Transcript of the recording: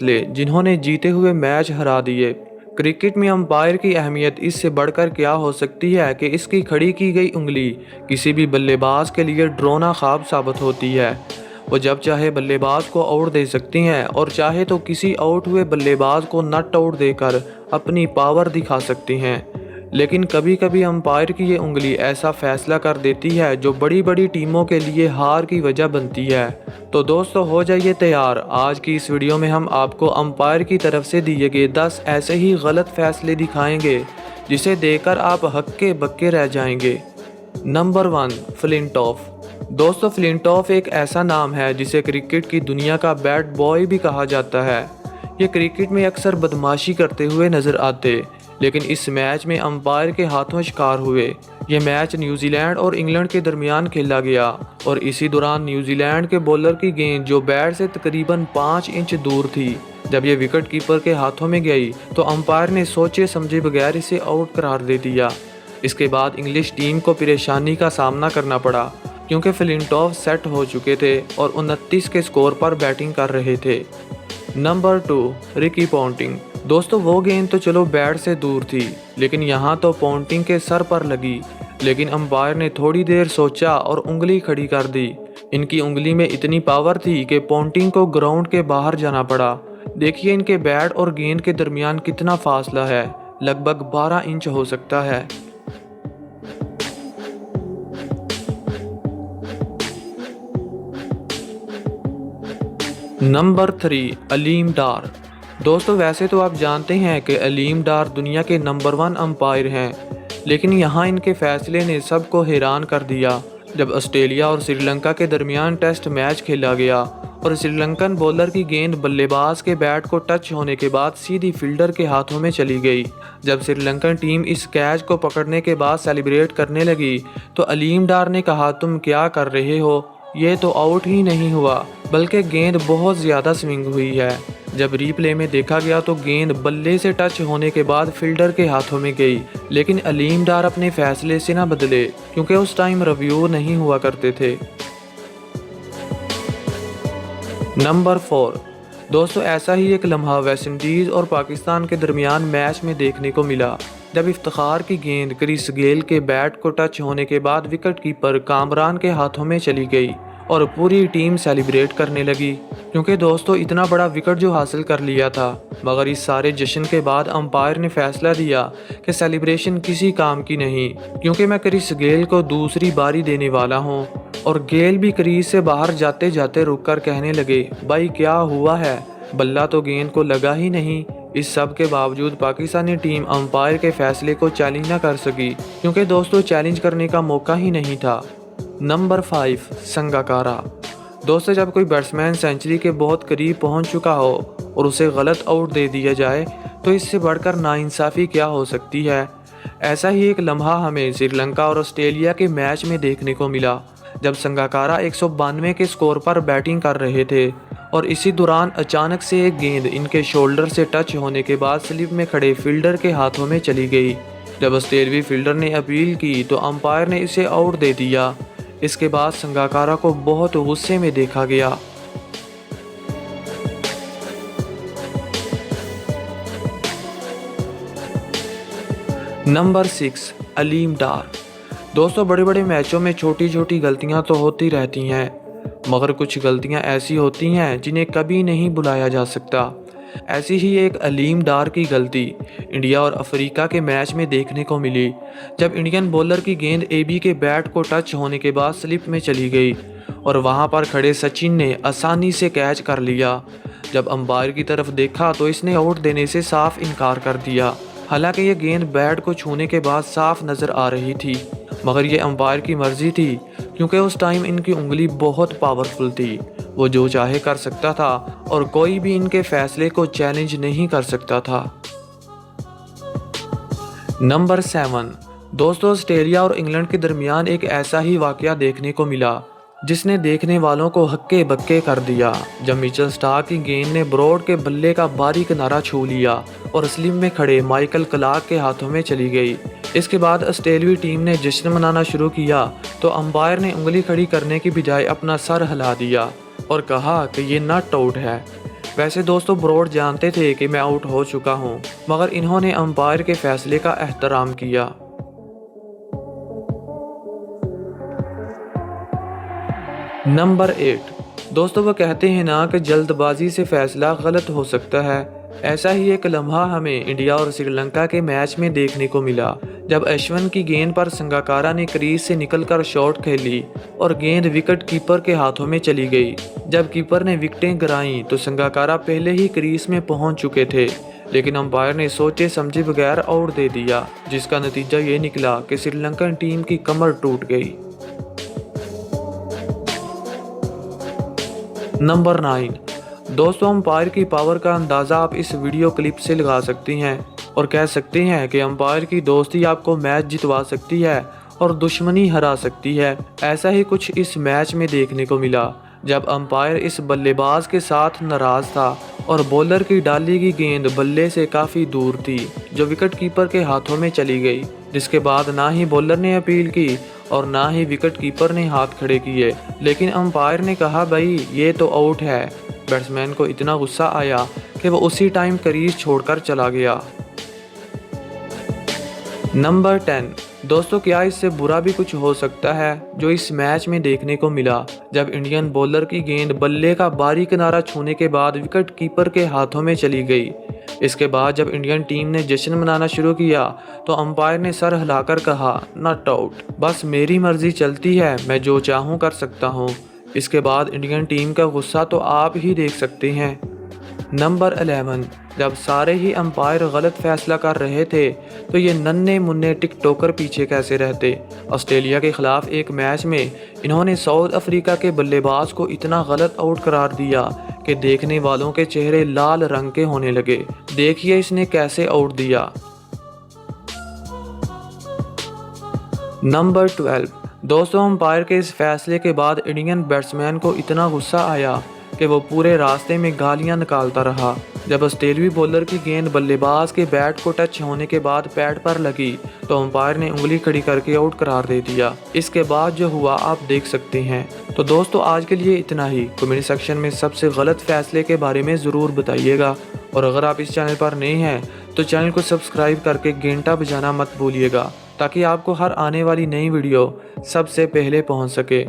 फैसले जिन्होंने जीते हुए मैच हरा दिए। क्रिकेट में अंपायर की अहमियत इससे बढ़कर क्या हो सकती है कि इसकी खड़ी की गई उंगली किसी भी बल्लेबाज के लिए डरावना ख्वाब साबित होती है। वो जब चाहे बल्लेबाज को आउट दे सकती हैं और चाहे तो किसी आउट हुए बल्लेबाज को नट आउट देकर अपनी पावर दिखा सकती हैं। लेकिन कभी कभी अंपायर की ये उंगली ऐसा फैसला कर देती है जो बड़ी बड़ी टीमों के लिए हार की वजह बनती है। तो दोस्तों हो जाइए तैयार, आज की इस वीडियो में हम आपको अंपायर की तरफ से दिए गए 10 ऐसे ही गलत फैसले दिखाएंगे जिसे देखकर आप हक्के बक्के रह जाएंगे। Number 1, Flintoff. दोस्तों फ्लिंटॉफ एक ऐसा नाम है जिसे क्रिकेट की दुनिया का बैड बॉय भी कहा जाता है। ये क्रिकेट में अक्सर बदमाशी करते हुए नजर आते, लेकिन इस मैच में अंपायर के हाथों शिकार हुए। ये मैच न्यूजीलैंड और इंग्लैंड के दरमियान खेला गया और इसी दौरान न्यूजीलैंड के बॉलर की गेंद जो बैट से तकरीबन 5 इंच दूर थी, जब ये विकेट कीपर के हाथों में गई तो अंपायर ने सोचे समझे बगैर इसे आउट करार दे दिया। इसके बाद इंग्लिश टीम को परेशानी का सामना करना पड़ा क्योंकि फ्लिंटॉफ सेट हो चुके थे और 29 के स्कोर पर बैटिंग कर रहे थे। Number 2, Ricky Ponting. दोस्तों वो गेंद तो चलो बैट से दूर थी, लेकिन यहाँ तो पॉन्टिंग के सर पर लगी, लेकिन अंपायर ने थोड़ी देर सोचा और उंगली खड़ी कर दी। इनकी उंगली में इतनी पावर थी कि पॉन्टिंग को ग्राउंड के बाहर जाना पड़ा। देखिए इनके बैट और गेंद के दरमियान कितना फासला है, लगभग 12 इंच हो सकता है। नंबर 3, अलीम डार। दोस्तों वैसे तो आप जानते हैं कि अलीम डार दुनिया के नंबर 1 अंपायर हैं, लेकिन यहाँ इनके फैसले ने सबको हैरान कर दिया। जब ऑस्ट्रेलिया और श्रीलंका के दरमियान टेस्ट मैच खेला गया और श्रीलंकन बॉलर की गेंद बल्लेबाज के बैट को टच होने के बाद सीधी फील्डर के हाथों में चली गई। जब श्रीलंकन टीम इस कैच को पकड़ने के बाद सेलिब्रेट करने लगी तो अलीम डार ने कहा, तुम क्या कर रहे हो, ये तो आउट ही नहीं हुआ बल्कि गेंद बहुत ज़्यादा स्विंग हुई है। जब रीप्ले में देखा गया तो गेंद बल्ले से टच होने के बाद फील्डर के हाथों में गई, लेकिन अलीम डार अपने फैसले से ना बदले क्योंकि उस टाइम रिव्यू नहीं हुआ करते थे। नंबर 4, दोस्तों ऐसा ही एक लम्हा वेस्टइंडीज़ और पाकिस्तान के दरमियान मैच में देखने को मिला, जब इफ्तिखार की गेंद क्रिस गेल के बैट को टच होने के बाद विकेट कीपर कामरान के हाथों में चली गई और पूरी टीम सेलिब्रेट करने लगी क्योंकि दोस्तों इतना बड़ा विकेट जो हासिल कर लिया था। मगर इस सारे जश्न के बाद अंपायर ने फैसला दिया कि सेलिब्रेशन किसी काम की नहीं, क्योंकि मैं क्रिस गेल को दूसरी बारी देने वाला हूं। और गेल भी क्रीज से बाहर जाते जाते रुककर कहने लगे, भाई क्या हुआ है, बल्ला तो गेंद को लगा ही नहीं। इस सब के बावजूद पाकिस्तानी टीम अंपायर के फैसले को चैलेंज न कर सकी क्योंकि दोस्तों चैलेंज करने का मौका ही नहीं था। नंबर 5, संगाकारा। दोस्तों जब कोई बैट्समैन सेंचुरी के बहुत करीब पहुंच चुका हो और उसे गलत आउट दे दिया जाए तो इससे बढ़कर नाइंसाफ़ी क्या हो सकती है। ऐसा ही एक लम्हा हमें श्रीलंका और ऑस्ट्रेलिया के मैच में देखने को मिला, जब संगाकारा 192 के स्कोर पर बैटिंग कर रहे थे और इसी दौरान अचानक से एक गेंद इनके शोल्डर से टच होने के बाद स्लिप में खड़े फील्डर के हाथों में चली गई। जब ऑस्ट्रेलियावी फील्डर ने अपील की तो अंपायर ने इसे आउट दे दिया। इसके बाद संगाकारा को बहुत गुस्से में देखा गया। नंबर 6, अलीम डार। दोस्तों बड़े बड़े मैचों में छोटी छोटी गलतियां तो होती रहती हैं, मगर कुछ गलतियां ऐसी होती हैं जिन्हें कभी नहीं भुलाया जा सकता। ऐसी ही एक अलीम डार की गलती इंडिया और अफ्रीका के मैच में देखने को मिली, जब इंडियन बॉलर की गेंद एबी के बैट को टच होने के बाद स्लिप में चली गई और वहां पर खड़े सचिन ने आसानी से कैच कर लिया। जब अंपायर की तरफ देखा तो इसने आउट देने से साफ इनकार कर दिया, हालांकि ये गेंद बैट को छूने के बाद साफ नज़र आ रही थी, मगर ये अंपायर की मर्जी थी क्योंकि उस टाइम इनकी उंगली बहुत पावरफुल थी। वो जो चाहे कर सकता था और कोई भी इनके फैसले को चैलेंज नहीं कर सकता था। नंबर 7, दोस्तों ऑस्ट्रेलिया और इंग्लैंड के दरमियान एक ऐसा ही वाकया देखने को मिला जिसने देखने वालों को हक्के बक्के कर दिया, जब मिचेल स्टार्क की गेंद ने ब्रॉड के बल्ले का बारी किनारा छू लिया और स्लिप में खड़े माइकल क्लार्क के हाथों में चली गई। इसके बाद ऑस्ट्रेलियाई टीम ने जश्न मनाना शुरू किया तो अंपायर ने उंगली खड़ी करने की बजाय अपना सर हिला दिया और कहा कि ये नॉट आउट है। वैसे दोस्तों ब्रॉड जानते थे कि मैं आउट हो चुका हूं, मगर इन्होंने अंपायर के फैसले का एहतराम किया। नंबर 8। दोस्तों वो कहते हैं ना कि जल्दबाजी से फैसला गलत हो सकता है। ऐसा ही एक लम्हा हमें इंडिया और श्रीलंका के मैच में देखने को मिला, जब अश्विन की गेंद पर संगाकारा ने क्रीज से निकलकर शॉट खेली और गेंद विकेट कीपर के हाथों में चली गई। जब कीपर ने विकेटें गिराईं तो संगाकारा पहले ही क्रीज में पहुंच चुके थे, लेकिन अंपायर ने सोचे समझे बगैर आउट दे दिया, जिसका नतीजा ये निकला कि श्रीलंकन टीम की कमर टूट गई। नंबर 9। दोस्तों अंपायर की पावर का अंदाज़ा आप इस वीडियो क्लिप से लगा सकती हैं और कह सकते हैं कि अंपायर की दोस्ती आपको मैच जितवा सकती है और दुश्मनी हरा सकती है। ऐसा ही कुछ इस मैच में देखने को मिला, जब अंपायर इस बल्लेबाज के साथ नाराज़ था और बॉलर की डाली की गेंद बल्ले से काफ़ी दूर थी, जो विकेट कीपर के हाथों में चली गई, जिसके बाद ना ही बॉलर ने अपील की और ना ही विकेट कीपर ने हाथ खड़े किए, लेकिन अंपायर ने कहा भाई ये तो आउट है। बैट्समैन को इतना गुस्सा आया कि वो उसी टाइम क्रीज छोड़कर चला गया। नंबर 10। दोस्तों क्या इससे बुरा भी कुछ हो सकता है जो इस मैच में देखने को मिला, जब इंडियन बॉलर की गेंद बल्ले का बारी किनारा छूने के बाद विकेट कीपर के हाथों में चली गई। इसके बाद जब इंडियन टीम ने जश्न मनाना शुरू किया तो अंपायर ने सर हिलाकर कहा नॉट आउट, बस मेरी मर्जी चलती है, मैं जो चाहूँ कर सकता हूँ। इसके बाद इंडियन टीम का गुस्सा तो आप ही देख सकते हैं। नंबर 11। जब सारे ही अंपायर गलत फैसला कर रहे थे तो ये नन्हे मुन्ने टिकटॉकर पीछे कैसे रहते। ऑस्ट्रेलिया के खिलाफ एक मैच में इन्होंने साउथ अफ्रीका के बल्लेबाज को इतना गलत आउट करार दिया कि देखने वालों के चेहरे लाल रंग के होने लगे। देखिए इसने कैसे आउट दिया। नंबर 12। दोस्तों अंपायर के इस फैसले के बाद इंडियन बैट्समैन को इतना गुस्सा आया कि वो पूरे रास्ते में गालियां निकालता रहा। जब ऑस्ट्रेलियाई बॉलर की गेंद बल्लेबाज के बैट को टच होने के बाद पैड पर लगी तो अंपायर ने उंगली खड़ी करके आउट करार दे दिया। इसके बाद जो हुआ आप देख सकते हैं। तो दोस्तों आज के लिए इतना ही। कमेंट सेक्शन में सबसे गलत फैसले के बारे में ज़रूर बताइएगा, और अगर आप इस चैनल पर नए हैं तो चैनल को सब्सक्राइब करके घंटा बजाना मत भूलिएगा, ताकि आपको हर आने वाली नई वीडियो सबसे पहले पहुंच सके।